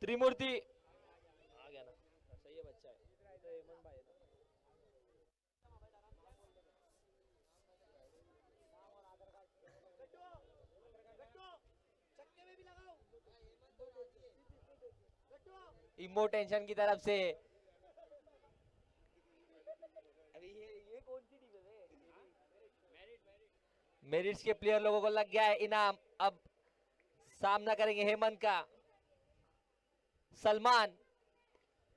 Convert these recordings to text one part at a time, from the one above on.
त्रिमूर्ति आ गया ना, सही है, बच्चा है तो हेमंत भाई है ना। इमो टेंशन की तरफ से अरे ये कौन सी टीम है? मेरिट्स के प्लेयर लोगों को लग गया है इनाम। अब सामना करेंगे हेमंत का। सलमान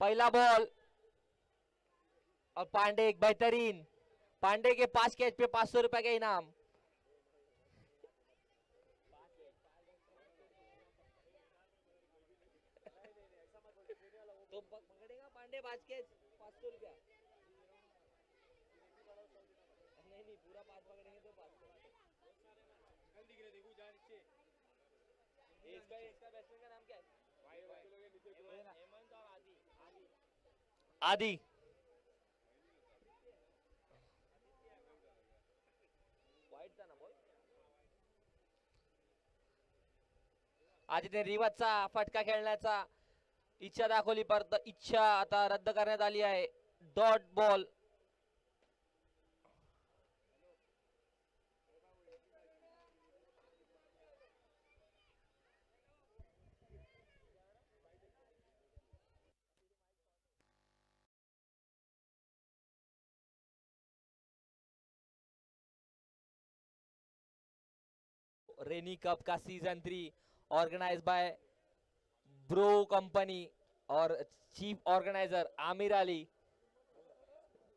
पहला बॉल और पांडे एक बेहतरीन। पांडे के 5 कैच पे 500 रुपए का इनाम। तो पकड़ेगा पांडे 5 कैच 500 रुपया। नहीं नहीं, पूरा 5 पकड़ेंगे तो 500। इसका बैट्समैन का नाम क्या है? हेमंत और आदि। आदि वाईट था ना बॉल। आदित्य रिवाजचा फटका खेळण्याचा इच्छा दाखवली, परत इच्छा आता रद्द करण्यात आली आहे। Dot ball. रेनी कप का season 3 organise by bro company और चीफ ऑर्गेनाइजर आमिर अली।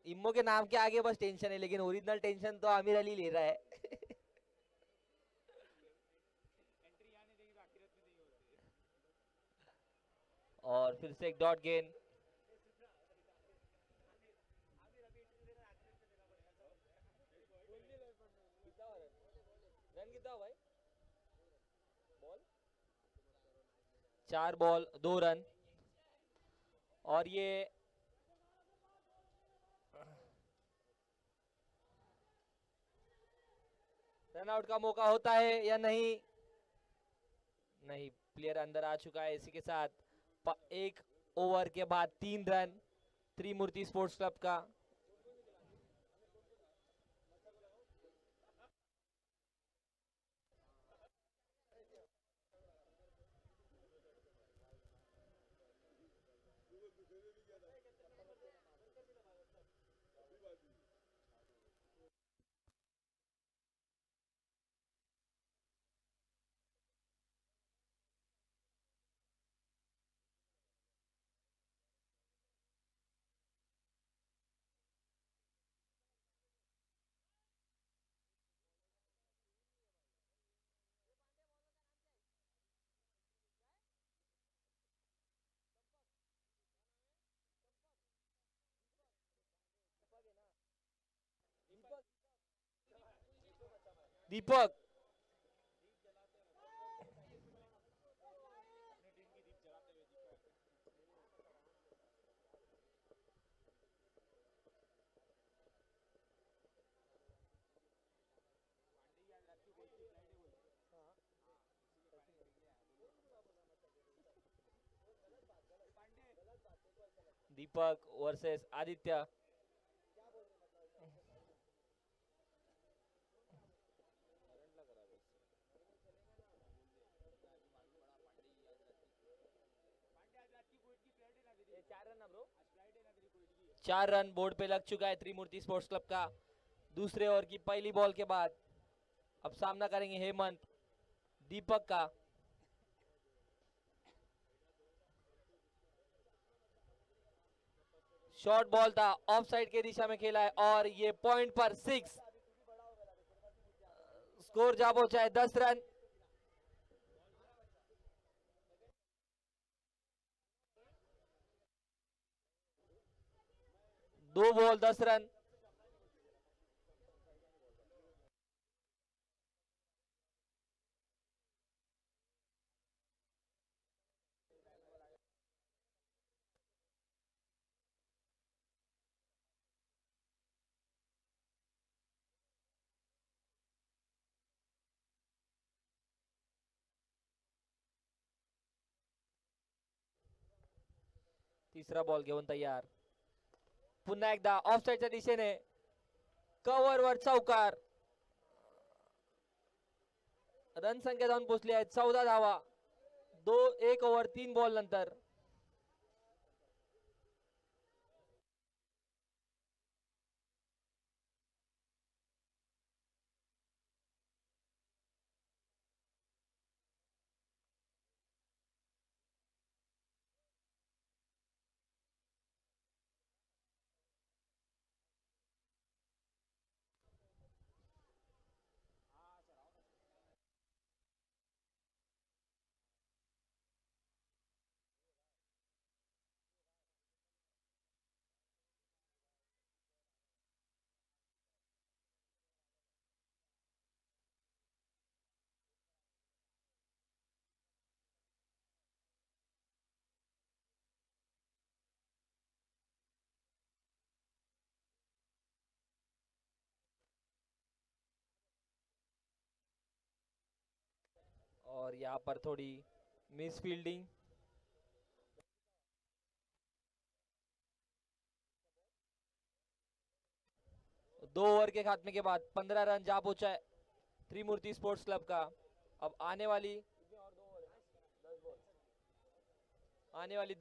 इम्मो के नाम के आगे बस टेंशन है, लेकिन ओरिजिनल टेंशन तो आमिर अली ले रहा है। और फिर से एक डॉट गेंद। रन कितना भाई? Ball 4 ball 2 run. और ये रन आउट का मौका होता है या नहीं? नहीं, प्लेयर अंदर आ चुका है। इसी के साथ एक ओवर के बाद 3 रन त्रिमूर्ति स्पोर्ट्स क्लब का। दीपक दीपक वर्सेस आदित्य। चार रन बोर्ड पे लग चुका है त्रिमूर्ति स्पोर्ट्स क्लब का दूसरे ओवर की पहली बॉल के बाद। अब सामना करेंगे हेमंत दीपक का। शॉर्ट बॉल था, ऑफ साइड के दिशा में खेला है और ये पॉइंट पर 6। स्कोर जा पहुंचा है 10 रन। दो बॉल 10 रन। तिसरा बॉल घेऊन तयार. पुन्हा एकदा ऑफ साइडच्या दिशेने कव्हर वर चौकार. रन संख्या जाऊन पोहोचली आहे 14 धावा 1 ओव्हर 3 बॉल नंतर. और यहाँ पर थोड़ी मिस फील्डिंग. 2 ओवर के खात्मे के बाद 15 रन जा पहुंचा है त्रिमूर्ति स्पोर्ट्स क्लब का. अब आने वाली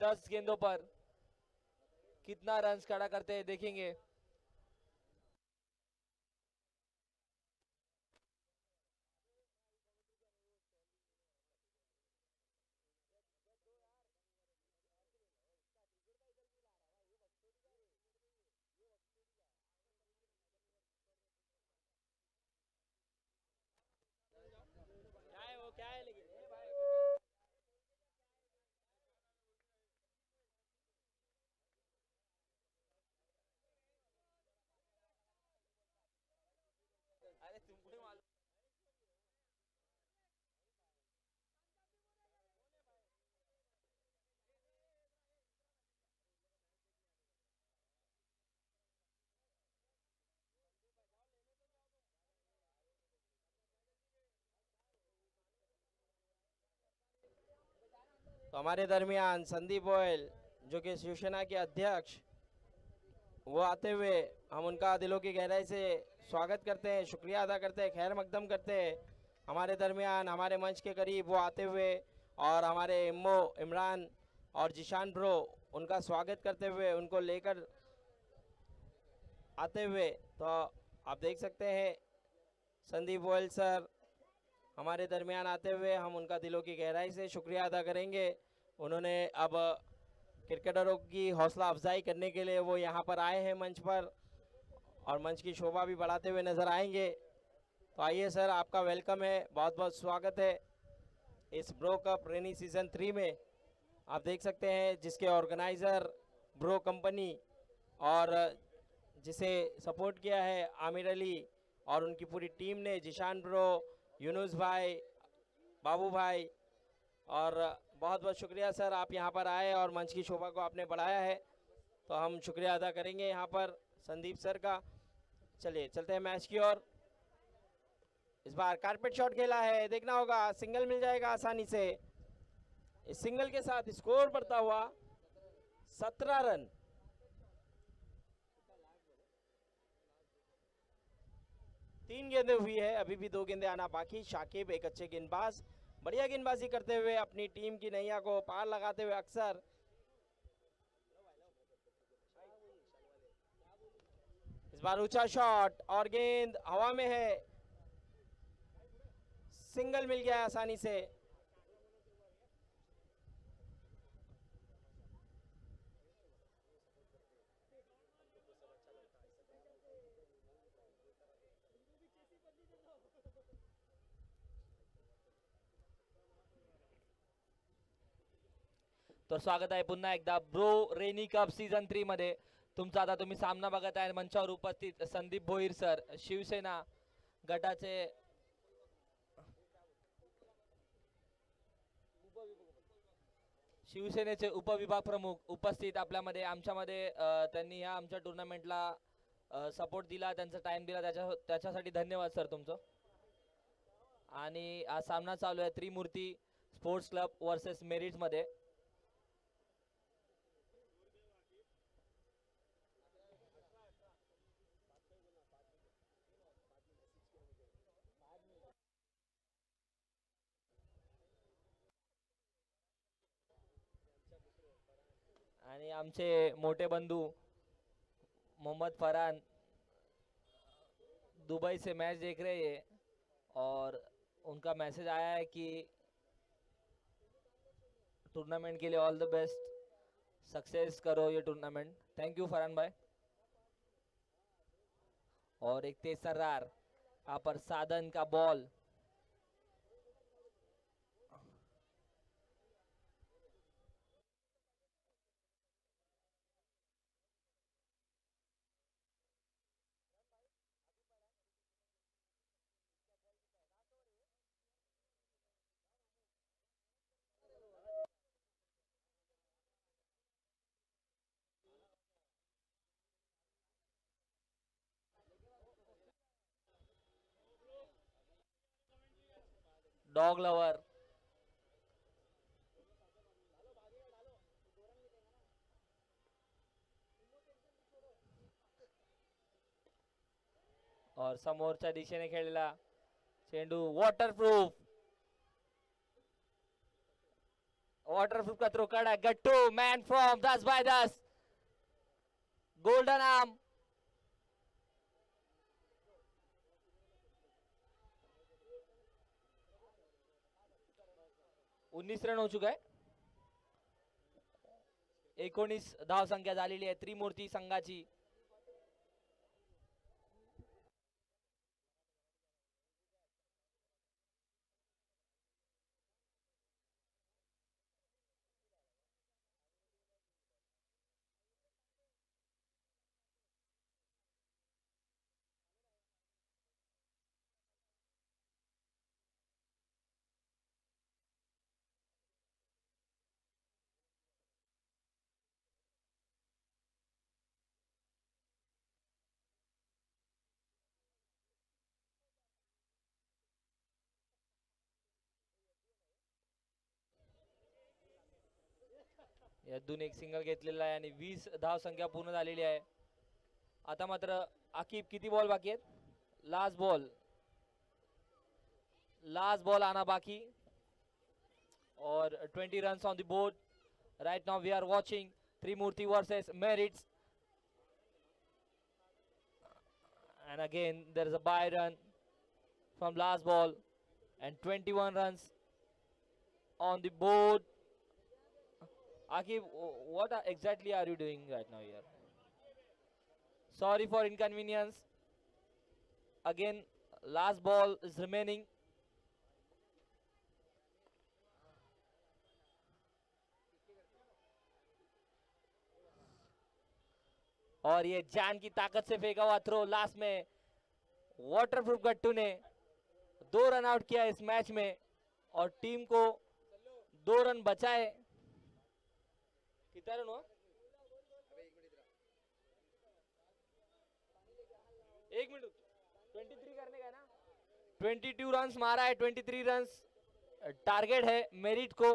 10 गेंदों पर कितना रन खड़ा करते हैं देखेंगे. तो हमारे दरमियान संदीप गोयल जो कि शिवसेना के अध्यक्ष वो आते हुए हम उनका दिलों की गहराई से स्वागत करते हैं, शुक्रिया अदा करते हैं, खैर मकदम करते हैं. हमारे दरमियान हमारे मंच के करीब वो आते हुए और हमारे इम्मो इमरान और जिशान ब्रो उनका स्वागत करते हुए उनको लेकर आते हुए तो आप देख सकते हैं संदीप गोयल सर हमारे दरमियान आते हुए हम उनका दिलों की गहराई से शुक्रिया अदा करेंगे. उन्होंने अब क्रिकेटरों की हौसला अफजाई करने के लिए वो यहाँ पर आए हैं मंच पर और मंच की शोभा भी बढ़ाते हुए नज़र आएंगे. तो आइए सर, आपका वेलकम है, बहुत बहुत स्वागत है इस ब्रो कप रेनी सीजन 3 में. आप देख सकते हैं जिसके ऑर्गेनाइज़र ब्रो कंपनी और जिसे सपोर्ट किया है आमिर अली और उनकी पूरी टीम ने, जिशान ब्रो, यूनुस भाई, बाबू भाई, और बहुत बहुत शुक्रिया सर आप यहाँ पर आए और मंच की शोभा को आपने बढ़ाया है. तो हम शुक्रिया अदा करेंगे यहाँ पर संदीप सर का. चलिए चलते हैं मैच की ओर. इस बार कारपेट शॉट खेला है, देखना होगा सिंगल मिल जाएगा आसानी से. इस सिंगल के साथ स्कोर बढ़ता हुआ 17 रन. तीन गेंदें हुई है, अभी भी 2 गेंदें आना बाकी. शाकिब एक अच्छे गेंदबाज, बढ़िया गेंदबाजी करते हुए अपनी टीम की नैया को पार लगाते हुए अक्सर. इस बार ऊंचा शॉट और गेंद हवा में है, सिंगल मिल गया आसानी से. तर स्वागत आहे पुन्हा एकदा ब्रो रेनी कप सीझन 3 मध्ये तुमचा. आता तुम्ही सामना बघत आहे, मंचावर उपस्थित संदीप भोईर सर, शिवसेना गटाचे शिवसेनेचे उपविभाग प्रमुख उपस्थित आपल्यामध्ये आमच्यामध्ये. त्यांनी ह्या आमच्या टुर्नामेंटला सपोर्ट दिला, त्यांचा टाइम दिला, त्याच्यासाठी धन्यवाद सर तुमचं. आणि हा सामना चालू आहे त्रिमूर्ती स्पोर्ट्स क्लब वर्सेस मेरिट्स मध्ये. आमचे मोठे बंधू मोहम्मद फरहान दुबई से मैच देख रहे हैं और उनका मैसेज आया है कि टूर्नामेंट के लिए ऑल द बेस्ट, सक्सेस करो ये टूर्नामेंट। थैंक यू फरहान भाई। और एक तेज सर्रार यहाँ पर साधन का बॉल, डॉग लवर, और समोरच्या दिशेने खेळलेला चेंडू वॉटरप्रूफ, वॉटरप्रूफ का थ्रो काढा, Gattu man from 10 by 10, golden arm. उन्नीस रन हो चुका आहे, 19 धाव संख्या झालेली आहे त्रिमूर्ती संघाची। यातून एक सिंगल घेतलेला आहे आणि 20 धाव संख्या पूर्ण झालेली आहे। आता मात्र आकिब किती बॉल बाकी आहेत? लास्ट बॉल आना बाकी और 20 runs on the board. Right now we are watching Trimurti versus Merits, and again there is a bye run from last ball and 21 runs on the board. Akib, what exactly are you doing right now here? Sorry for inconvenience. Again, last ball is remaining. और ये जान की ताकत से फेंका हुआ throw last में waterproof गट्टू ने 2 रन आउट किया इस मैच में और टीम को 2 रन बचाए। कितना रन हुआ? एक मिनट, 23 करने का है ना? 22 रन मारा है, 23 रन टारगेट है मेरिट को।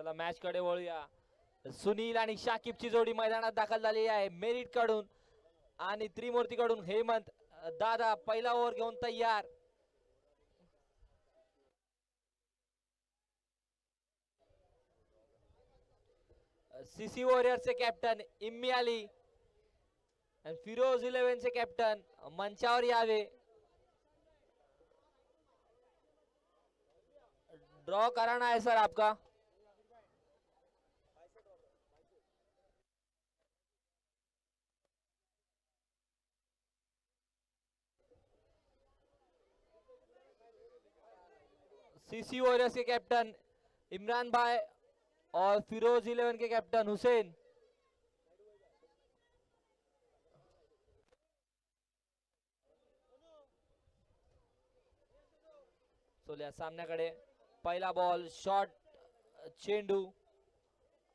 चला मॅच कडे वळूया. सुनील आणि शाकिबची जोडी मैदानात दाखल झाली आहे मेरिट कडून आणि त्रिमूर्ती कडून हेमंत. दादा पहिला ओव्हर घेऊन तयार. सीसी वॉरियर्सचे कॅप्टन इम्मी अली आणि फिरोज 11 चे कॅप्टन मंचावर यावे. ड्रॉ कराना है सर आपका. सीसी वॉरियर्स के कैप्टन इमरान भाई और फिरोज 11 के कैप्टन हुसैन. सोल्या सामन्याकडे पहिला बॉल शॉट चेंडू.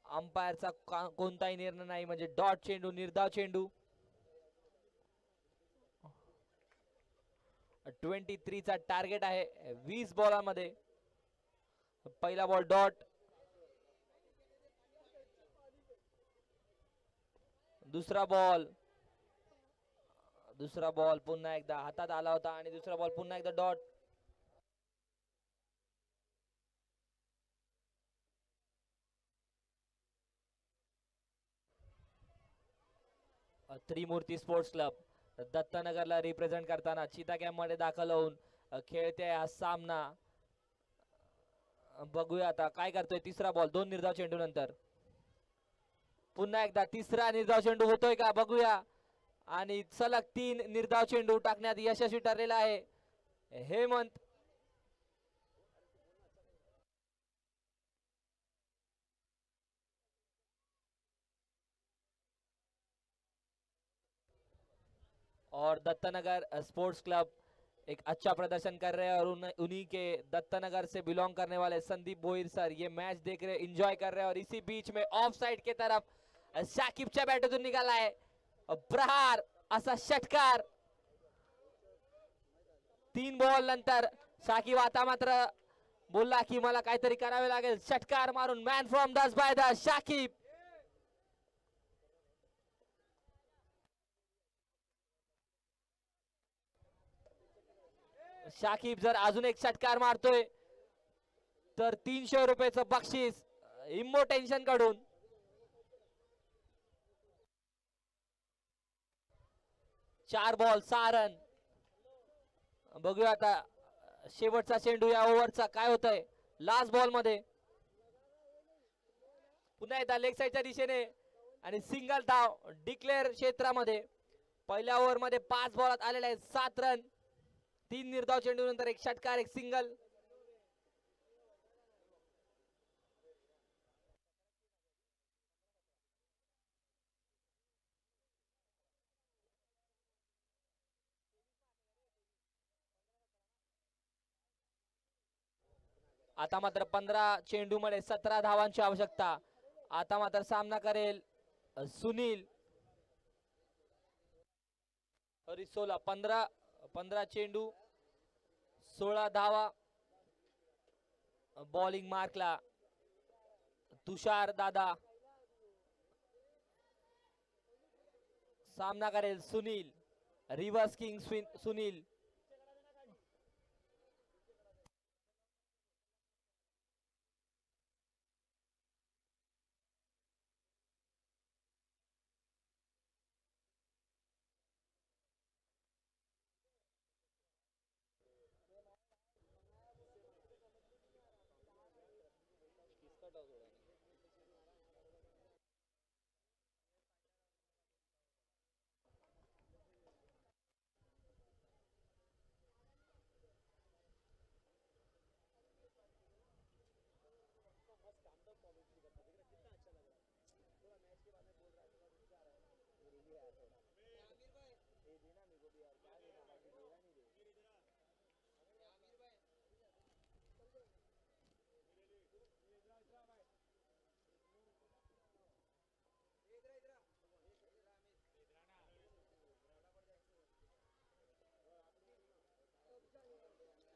अंपायरचा कोणताही निर्णय नाही म्हणजे डॉट चेंडू निर्धाव चेंडू. 23 चा टार्गेट आहे 20 बॉलांमध्ये. पहिला बॉल डॉट. दुसरा बॉल पुन्हा एकदा हातात आला होता आणि दुसरा बॉल पुन्हा एकदा डॉट. त्रिमूर्ती स्पोर्ट्स क्लब दत्तनगरला रिप्रेझेंट करताना चिता कॅम्प मध्ये दाखल होऊन खेळते हा सामना. बघूया आता काय करतोय. तिसरा बॉल 2 निर्धाव चेंडू नंतर पुन्हा एकदा तिसरा निर्धाव चेंडू होतोय का बघूया. आणि सलग 3 निर्धाव चेंडू टाकण्यात यशस्वी ठरलेला आहे हेमंत. और दत्तनगर स्पोर्ट्स क्लब एक अच्छा प्रदर्शन कर रहे हैं और उन्हीं के दत्तनगर से बिलोंग करने वाले संदीप बोईर सर ये मैच देख रहे एंजॉय कर रहे हैं. और इसी बीच में ऑफ साइड के तरफ शाकिबच्या बॅटून निघाला आहे प्रहार असा षटकार. 3 बॉल नंतर शाकिब आता मात्र बोलला की मला काहीतरी करावे लागेल. षटकार मारून man from 10 by 10 Shakib. Shakib जर अजून एक षटकार मारतोय तर 300 रुपयाचं बक्षीस इम्मो टेन्शन कडून. चार बॉल 6 रन. बघूया आता शेवटचा चेंडू या ओव्हरचा काय होतंय. लास्ट बॉल मध्ये पुन्हा एकदा लेग साईडच्या दिशेने आणि सिंगल धाव डिक्लेअर क्षेत्रामध्ये. पहिल्या ओव्हर मध्ये 5 बॉलात आलेले आहेत 7 रन. 3 निर्धाव चेंडू नंतर एक षटकार एक सिंगल. आता मात्र 15 चेंडू मध्ये 17 धावांची आवश्यकता. आता मात्र सामना करेल सुनील. सॉरी 16 15 चेंडू 16 धावा. बॉलिंग मार्कला तुषार दादा. सामना करेल सुनील. Reverse king Sunil.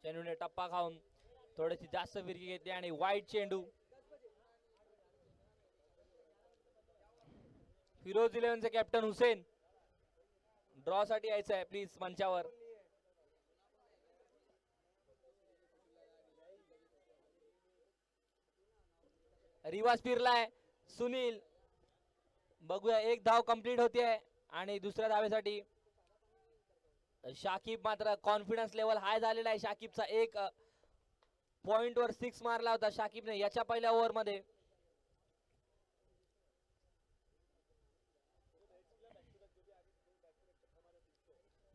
चेंडूने टप्पा खाऊन थोडीशी जास्त फिरकी घेतली आणि वाईट चेंडू. फिरोज 11 चे कॅप्टन हुसेन ड्रॉ साठी यायचं आहे प्लीज मंचावर. रिवाज फिरलाय सुनील, बघूया एक धाव कंप्लीट होते आणि दुसऱ्या धावेसाठी शाकिब मात्र कॉन्फिडन्स लेवल हाय झालेला आहे. शाकिबचा एक पॉइंट वर 6 मारला होता शाकिबने याच्या पहिल्या ओव्हर मध्ये.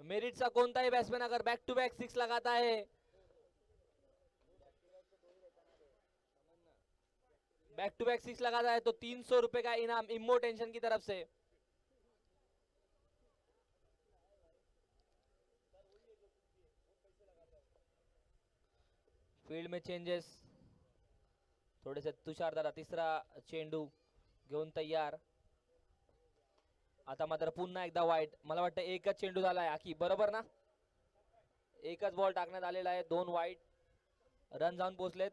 मेरिटचा कोणताही बॅट्समॅन अगर बॅक टू बॅक 6 लगाता है, बैक टू बैक 6 लगाता है तो 300 रुपए का इनाम इम्मो टेंशन की तरफ से. फील्ड में चेंजेस थोडेसे. तुषार दादा तिसरा चेंडू घेऊन तयार. आता मात्र पुन्हा एकदा वाईट. मला वाटतं एकच चेंडू झालाय आखी, बरोबर ना? एकच बॉल टाकण्यात आलेला आहे. 2 वाईट. रन जाऊन पोहोचलेत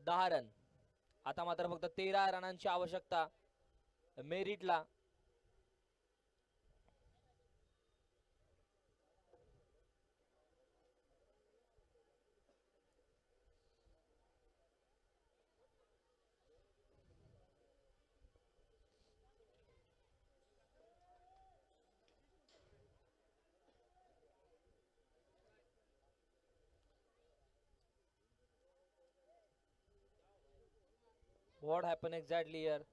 10 रन. आता मात्र फक्त 13 रनांची आवश्यकता मेरिटला. What happened exactly here?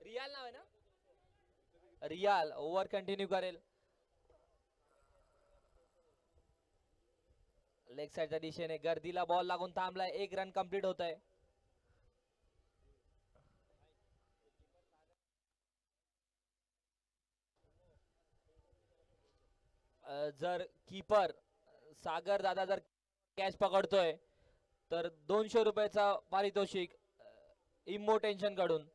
Riyal नाव आहे ना? रियाल ओव्हर कंटिन्यू करेल. लेग साइडच्या दिशेने गर्दीला बॉल लागून थांबलाय. 1 रन कंप्लीट होत आहे. जर कीपर सागर दादा जर कॅच पकडतोय तर 200 रुपयाचा पारितोषिक इम्मो टेन्शन कडून.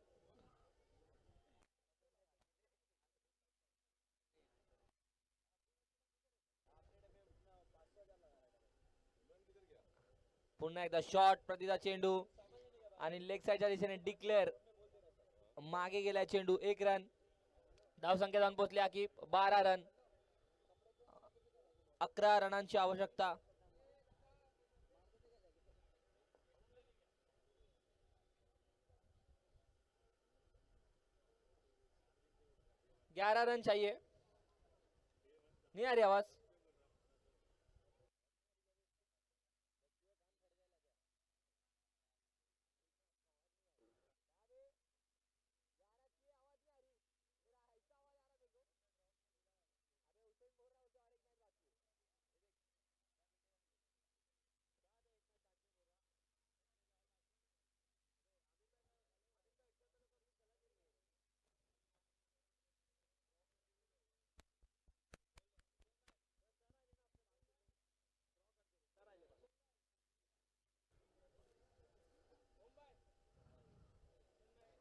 पुन्हा एकदा शॉट प्रतिदा चेंडू आणि लेग साइडच्या दिशेने डिक्लेअर. मागे गेला चेंडू. 1 रन. धाव संख्या जाऊन पोहोचली आकी 12 रन. 11 रनांची आवश्यकता. ग्यारह रन चाहिए. नहीं आ रही आवाज?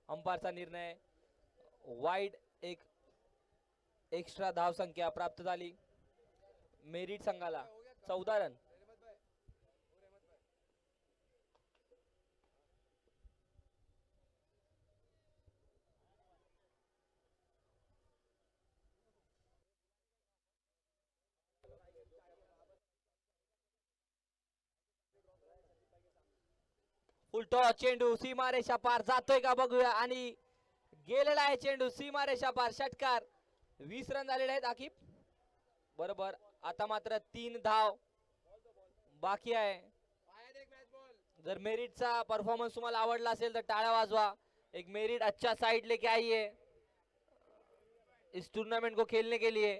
अंपायरचा निर्णय. वाईड. एक एक्स्ट्रा धाव संख्या प्राप्त झाली मेरिट संघाला. 14 रन. Full toss. चेंडू सीमारेषा पार जातोय का बघूया आणि गेलेला आहे चेंडू सीमारेषा पार. षटकार. 20 रन झालेले आहेत आकिब, बरोबर. आता मात्र 3 धाव बाकी आहे. जर मेरिटचा परफॉर्मन्स तुम्हाला आवडला असेल तर टाळ्या वाजवा. एक मेरिट अच्छा साइड लेके आई है इस टूर्नामेंट को खेलने के लिए.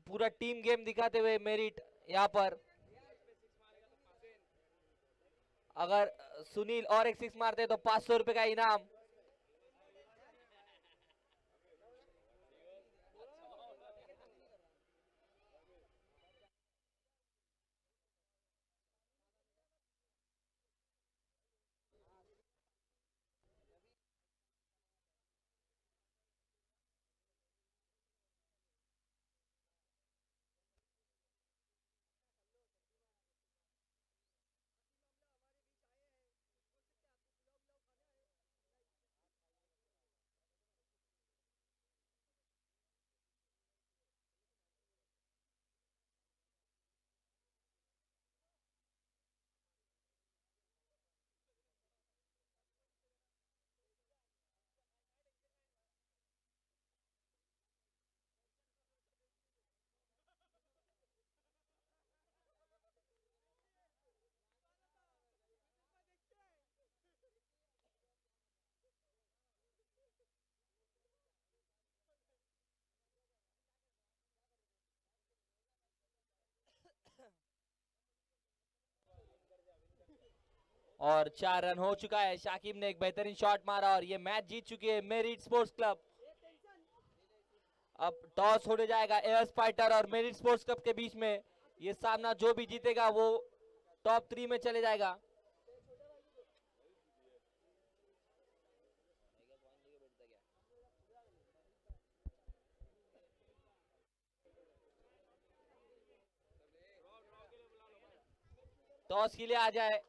पूरा टीम गेम दिखाते हुए मेरिट यहाँ पर। अगर सुनील और एक 6 मारते तो 500 रुपए का इनाम। और 4 रन हो चुका है। शाकिब ने एक बेहतरीन शॉट मारा और ये मैच जीत चुकी है मेरिट स्पोर्ट्स क्लब। अब टॉस होने जाएगा एयर्स फाइटर और मेरिट स्पोर्ट्स क्लब के बीच में। ये सामना जो भी जीतेगा वो टॉप 3 में चले जाएगा। टॉस के लिए आ जाए